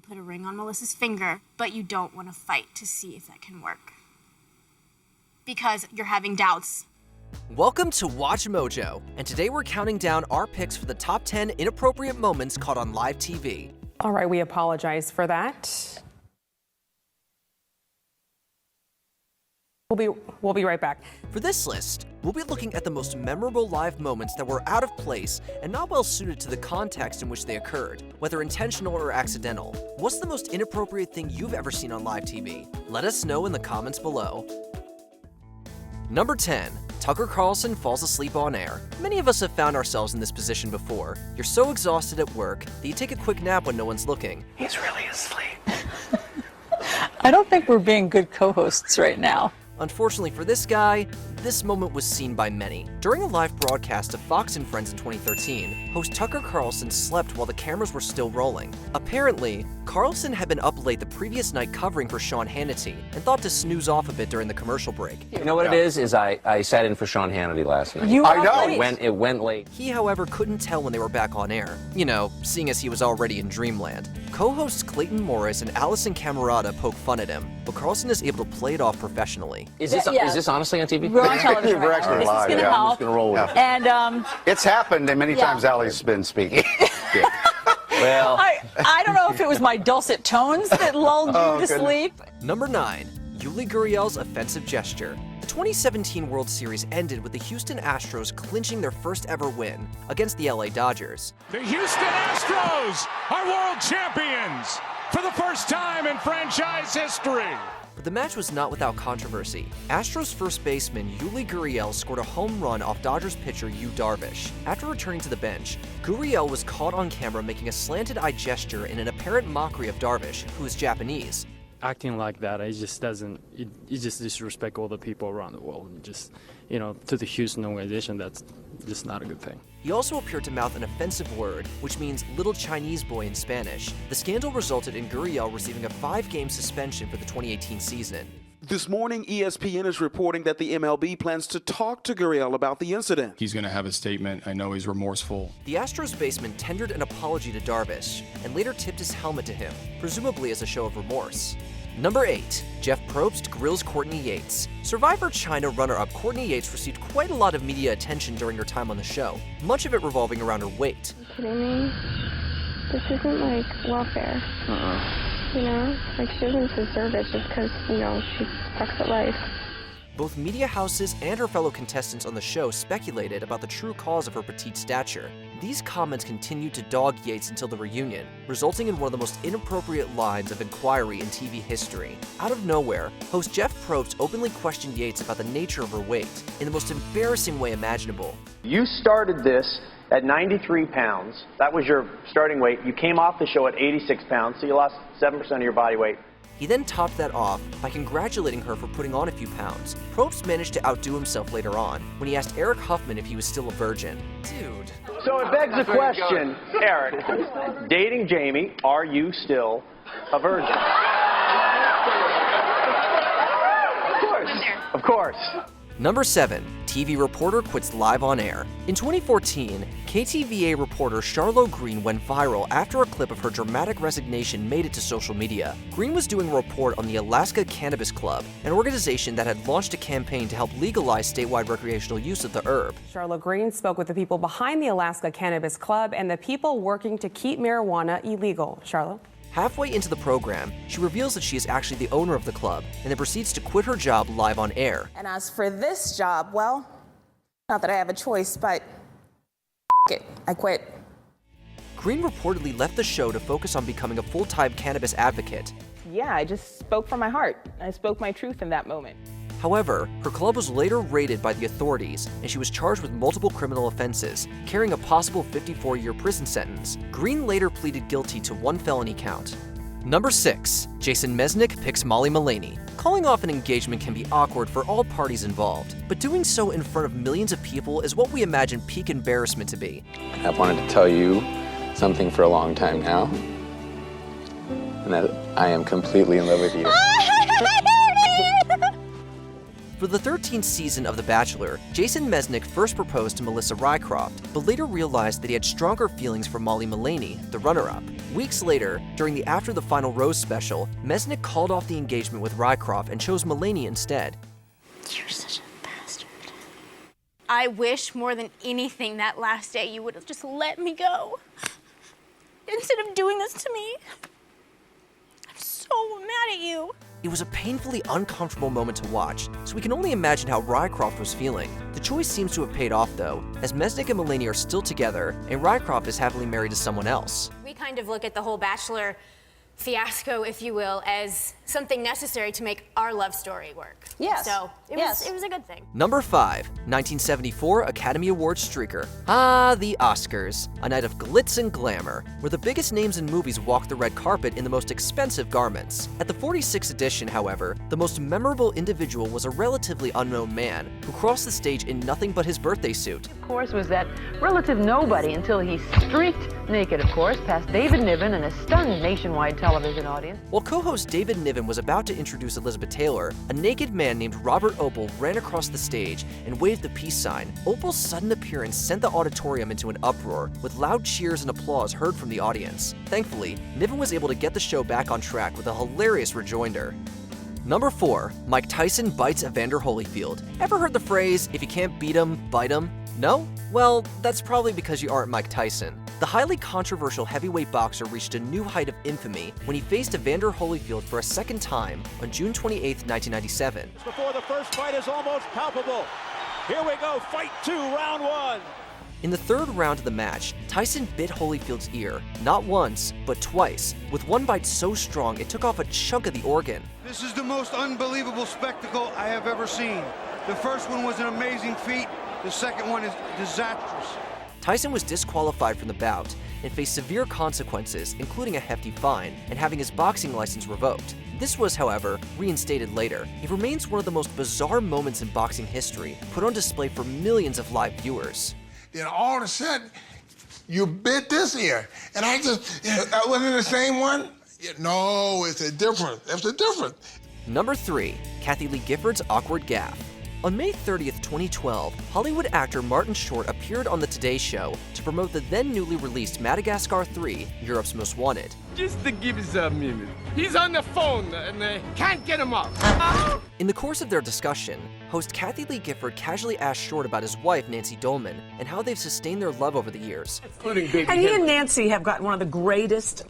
put a ring on Melissa's finger, but you don't want to fight to see if that can work. Because you're having doubts. Welcome to WatchMojo, and today we're counting down our picks for the top 10 inappropriate moments caught on live TV. All right, we apologize for that. We'll be right back. For this list, we'll be looking at the most memorable live moments that were out of place and not well suited to the context in which they occurred, whether intentional or accidental. What's the most inappropriate thing you've ever seen on live TV? Let us know in the comments below. Number 10. Tucker Carlson falls asleep on air. Many of us have found ourselves in this position before. You're so exhausted at work that you take a quick nap when no one's looking. He's really asleep. I don't think we're being good co-hosts right now. Unfortunately for this guy, this moment was seen by many. During a live broadcast of Fox and Friends in 2013, host Tucker Carlson slept while the cameras were still rolling. Apparently, Carlson had been up late the previous night covering for Sean Hannity and thought to snooze off a bit during the commercial break. You know what it is I sat in for Sean Hannity last night. I know. It went late. He, however, couldn't tell when they were back on air. You know, seeing as he was already in dreamland. Co-hosts Clayton Morris and Allison Camerata poke fun at him, but Carlson is able to play it off professionally. Is this honestly on TV? We're on television. We're actually This live, is going to yeah. help. I'm just gonna roll with it. And It's happened, and many times Allie's been speaking. Well, I don't know if it was my dulcet tones that lulled you to sleep. Number 9. YULI GURRIEL'S offensive gesture. The 2017 World Series ended with the Houston Astros clinching their first ever win against the LA Dodgers. The Houston Astros are world champions for the first time in franchise history. But the match was not without controversy. Astros first baseman YULI GURRIEL'S scored a home run off Dodgers pitcher Yu Darvish. After returning to the bench, GURRIEL was caught on camera making a slanted eye gesture in an apparent mockery of Darvish, who is Japanese. Acting like that, it just doesn't, it just disrespect all the people around the world. And just, you know, to the Houston organization, that's just not a good thing. He also appeared to mouth an offensive word, which means little Chinese boy in Spanish. The scandal resulted in GURRIEL receiving a 5-game suspension for the 2018 season. This morning, ESPN is reporting that the MLB plans to talk to GURRIEL about the incident. He's going to have a statement. I know he's remorseful. The Astros baseman tendered an apology to Darvish and later tipped his helmet to him, presumably as a show of remorse. Number 8. Jeff Probst grills Courtney Yates. Survivor China runner-up Courtney Yates received quite a lot of media attention during her time on the show, much of it revolving around her weight. Are you kidding me? This isn't like welfare. You know? Like, she doesn't deserve it just because, you know, she sucks at life. Both media houses and her fellow contestants on the show speculated about the true cause of her petite stature. These comments continued to dog Yates until the reunion, resulting in one of the most inappropriate lines of inquiry in TV history. Out of nowhere, host Jeff Probst openly questioned Yates about the nature of her weight in the most embarrassing way imaginable. You started this at 93 pounds. That was your starting weight. You came off the show at 86 pounds, so you lost 7% of your body weight. He then topped that off by congratulating her for putting on a few pounds. Probst managed to outdo himself later on when he asked Eric Huffman if he was still a virgin. Dude. So it begs the question, Eric, dating Jamie, are you still a virgin? Of course. Of course. Number 7. TV reporter quits live on air. In 2014, KTVA reporter Charlotte Green went viral after a clip of her dramatic resignation made it to social media. Green was doing a report on the Alaska Cannabis Club, an organization that had launched a campaign to help legalize statewide recreational use of the herb. Charlotte Green spoke with the people behind the Alaska Cannabis Club and the people working to keep marijuana illegal. Charlotte? Halfway into the program, she reveals that she is actually the owner of the club and then proceeds to quit her job live on air. And as for this job, well, not that I have a choice, but it, I quit. Green reportedly left the show to focus on becoming a full-time cannabis advocate. Yeah, I just spoke from my heart. I spoke my truth in that moment. However, her club was later raided by the authorities, and she was charged with multiple criminal offenses, carrying a possible 54-year prison sentence. Green later pleaded guilty to 1 felony count. Number 6. Jason Mesnick picks Molly Malaney. Calling off an engagement can be awkward for all parties involved, but doing so in front of millions of people is what we imagine peak embarrassment to be. I've wanted to tell you something for a long time now, and that I am completely in love with you. For the 13th season of The Bachelor, Jason Mesnick first proposed to Melissa Rycroft, but later realized that he had stronger feelings for Molly Malaney, the runner-up. Weeks later, during the After the Final Rose special, Mesnick called off the engagement with Rycroft and chose Malaney instead. You're such a bastard. I wish more than anything that last day you would have just let me go. Instead of doing this to me. I'm so mad at you. It was a painfully uncomfortable moment to watch, so we can only imagine how Rycroft was feeling. The choice seems to have paid off though, as Mesnick and Malaney are still together, and Rycroft is happily married to someone else. We kind of look at the whole Bachelor fiasco, if you will, as something necessary to make our love story work. Yes. So it was a good thing. Number 5, 1974 Academy Awards streaker. Ah, the Oscars. A night of glitz and glamour, where the biggest names in movies walk the red carpet in the most expensive garments. At the 46th edition, however, the most memorable individual was a relatively unknown man who crossed the stage in nothing but his birthday suit. Of course, was that relative nobody until he streaked naked, of course, past David Niven and a stunned nationwide television audience. While co-host David Niven was about to introduce Elizabeth Taylor, a naked man named Robert Opal ran across the stage and waved the peace sign. Opal's sudden appearance sent the auditorium into an uproar, with loud cheers and applause heard from the audience. Thankfully, Niven was able to get the show back on track with a hilarious rejoinder. Number 4, Mike Tyson bites Evander Holyfield. Ever heard the phrase, if you can't beat him, bite him? No? Well, that's probably because you aren't Mike Tyson. The highly controversial heavyweight boxer reached a new height of infamy when he faced Evander Holyfield for a second time on June 28, 1997. Before the first fight is almost palpable. Here we go, fight 2, round 1. In the third round of the match, Tyson bit Holyfield's ear, not once, but twice, with one bite so strong it took off a chunk of the organ. This is the most unbelievable spectacle I have ever seen. The first one was an amazing feat. The second one is disastrous. Tyson was disqualified from the bout and faced severe consequences, including a hefty fine and having his boxing license revoked. This was, however, reinstated later. It remains one of the most bizarre moments in boxing history, put on display for millions of live viewers. Then all of a sudden, you bit this ear, and I wasn't it the same one? No, it's a different. Number 3, Kathie Lee Gifford's awkward gaffe. On May 30th, 2012, Hollywood actor Martin Short appeared on The Today Show to promote the then newly released Madagascar 3, Europe's Most Wanted. Just to give us a minute. He's on the phone and they can't get him up. In the course of their discussion, host Kathie Lee Gifford casually asked Short about his wife, Nancy Dolman, and how they've sustained their love over the years. Including Baby And he and Nancy have got one of the greatest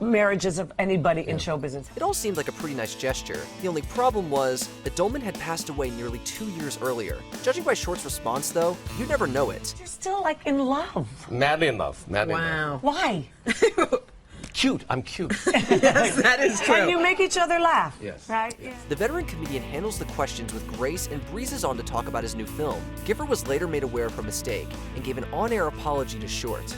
marriages of anybody in show business. It all seemed like a pretty nice gesture. The only problem was that Dolman had passed away nearly 2 years earlier. Judging by Short's response, though, you'd never know it. You're still, like, in love. Madly in love. Madly in love. Why? Cute. I'm cute. Yes, that is true. And you make each other laugh. Yes. Right? Yeah. The veteran comedian handles the questions with grace and breezes on to talk about his new film. Gifford was later made aware of her mistake and gave an on-air apology to Short.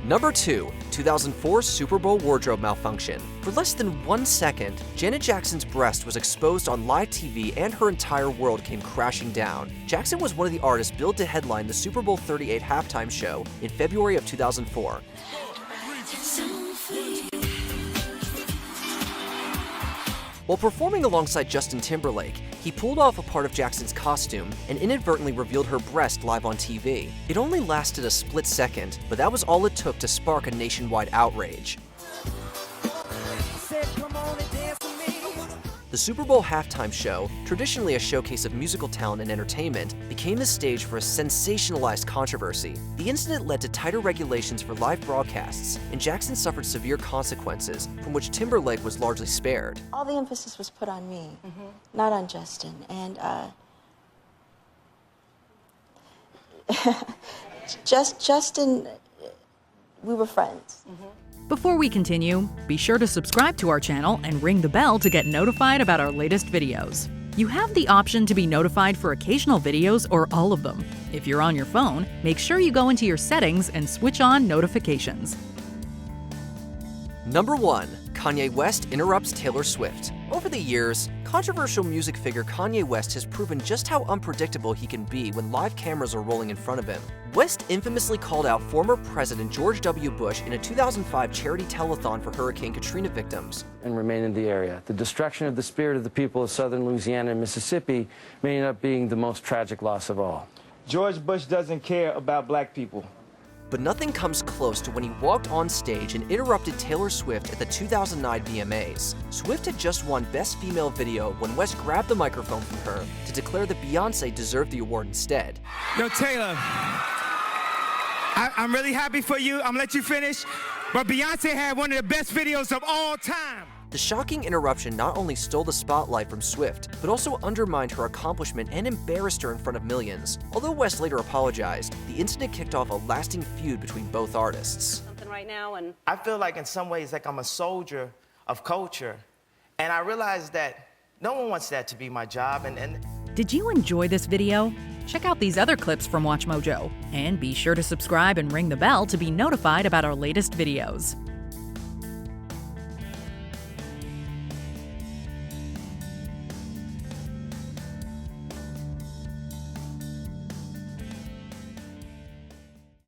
Number 2, 2004 Super Bowl Wardrobe Malfunction. For less than 1 second, Janet Jackson's breast was exposed on live TV and her entire world came crashing down. Jackson was one of the artists billed to headline the Super Bowl 38 halftime show in February of 2004. While performing alongside Justin Timberlake, he pulled off a part of Jackson's costume and inadvertently revealed her breast live on TV. It only lasted a split second, but that was all it took to spark a nationwide outrage. The Super Bowl halftime show, traditionally a showcase of musical talent and entertainment, became the stage for a sensationalized controversy. The incident led to tighter regulations for live broadcasts, and Jackson suffered severe consequences, from which Timberlake was largely spared. All the emphasis was put on me, not on Justin, and Justin, we were friends. Before we continue, be sure to subscribe to our channel and ring the bell to get notified about our latest videos. You have the option to be notified for occasional videos or all of them. If you're on your phone, make sure you go into your settings and switch on notifications. Number 1, Kanye West interrupts Taylor Swift. Over the years, Controversial music figure Kanye West has proven just how unpredictable he can be when live cameras are rolling in front of him. West infamously called out former President George W. Bush in a 2005 charity telethon for Hurricane Katrina victims. And remain in the area. The destruction of the spirit of the people of southern Louisiana and Mississippi may end up being the most tragic loss of all. George Bush doesn't care about black people. But nothing comes close to when he walked on stage and interrupted Taylor Swift at the 2009 VMAs. Swift had just won Best Female Video when West grabbed the microphone from her to declare that Beyoncé deserved the award instead. Yo, Taylor, I'm really happy for you. I'm gonna let you finish. But Beyoncé had one of the best videos of all time. The shocking interruption not only stole the spotlight from Swift, but also undermined her accomplishment and embarrassed her in front of millions. Although West later apologized, the incident kicked off a lasting feud between both artists. Right now, and I feel like in some ways like I'm a soldier of culture, and I realize that no one wants that to be my job. And Did you enjoy this video? Check out these other clips from WatchMojo, and be sure to subscribe and ring the bell to be notified about our latest videos.